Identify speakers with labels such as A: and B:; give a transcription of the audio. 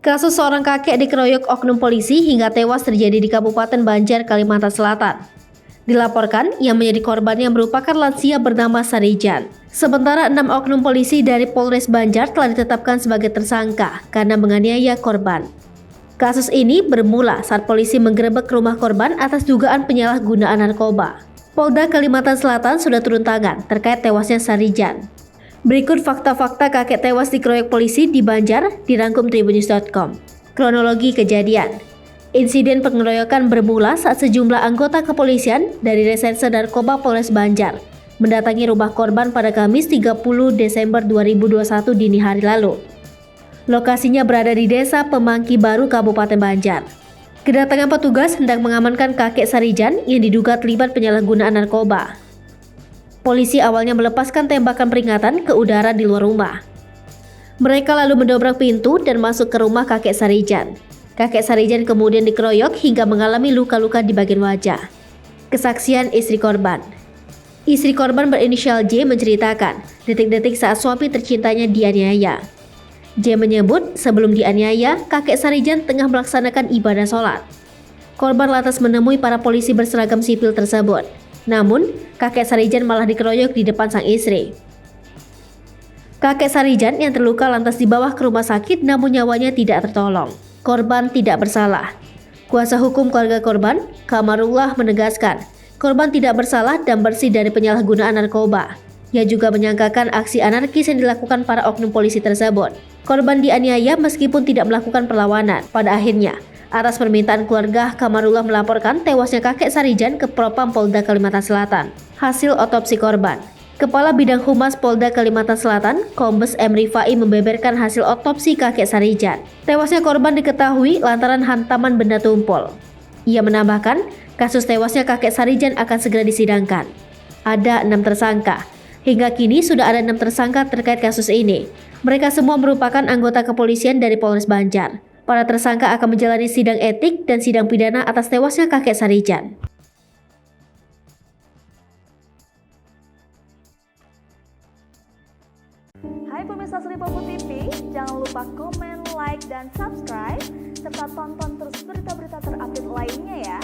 A: Kasus seorang kakek dikeroyok oknum polisi hingga tewas terjadi di Kabupaten Banjar, Kalimantan Selatan. Dilaporkan, yang menjadi korbannya merupakan lansia bernama Sarijan. Sementara 6 oknum polisi dari Polres Banjar telah ditetapkan sebagai tersangka karena menganiaya korban. Kasus ini bermula saat polisi menggerebek rumah korban atas dugaan penyalahgunaan narkoba. Polda Kalimantan Selatan sudah turun tangan terkait tewasnya Sarijan. Berikut fakta-fakta kakek tewas dikeroyok polisi di Banjar dirangkum tribunnews.com. Kronologi kejadian. Insiden pengeroyokan bermula saat sejumlah anggota kepolisian dari Reserse Narkoba Polres Banjar mendatangi rumah korban pada Kamis 30 Desember 2021 dini hari lalu. Lokasinya berada di Desa Pemangki Baru, Kabupaten Banjar. Kedatangan petugas hendak mengamankan kakek Sarijan yang diduga terlibat penyalahgunaan narkoba. Polisi awalnya melepaskan tembakan peringatan ke udara di luar rumah. Mereka lalu mendobrak pintu dan masuk ke rumah kakek Sarijan. Kakek Sarijan kemudian dikeroyok hingga mengalami luka-luka di bagian wajah. Kesaksian istri korban. Istri korban berinisial J menceritakan detik-detik saat suami tercintanya dianiaya. J menyebut sebelum dianiaya, kakek Sarijan tengah melaksanakan ibadah sholat. Korban lantas menemui para polisi berseragam sipil tersebut. Namun, kakek Sarijan malah dikeroyok di depan sang istri. Kakek Sarijan yang terluka lantas dibawa ke rumah sakit namun nyawanya tidak tertolong. Korban tidak bersalah. Kuasa hukum keluarga korban, Kamarullah, menegaskan korban tidak bersalah dan bersih dari penyalahgunaan narkoba. Ia juga menyangkakan aksi anarkis yang dilakukan para oknum polisi tersebut. Korban dianiaya meskipun tidak melakukan perlawanan. Pada akhirnya, atas permintaan keluarga, Kamarullah melaporkan tewasnya kakek Sarijan ke Propam Polda Kalimantan Selatan. Hasil otopsi korban. Kepala Bidang Humas Polda Kalimantan Selatan, Kombes M. Rifai, membeberkan hasil otopsi kakek Sarijan. Tewasnya korban diketahui lantaran hantaman benda tumpul. Ia menambahkan, kasus tewasnya kakek Sarijan akan segera disidangkan. Ada 6 tersangka. Hingga kini sudah ada 6 tersangka terkait kasus ini. Mereka semua merupakan anggota kepolisian dari Polres Banjar. Para tersangka akan menjalani sidang etik dan sidang pidana atas tewasnya kakek Sarijan.
B: Hai pemirsa Sri Popo TV, jangan lupa komen, like, dan subscribe, serta tonton terus berita-berita terupdate lainnya ya.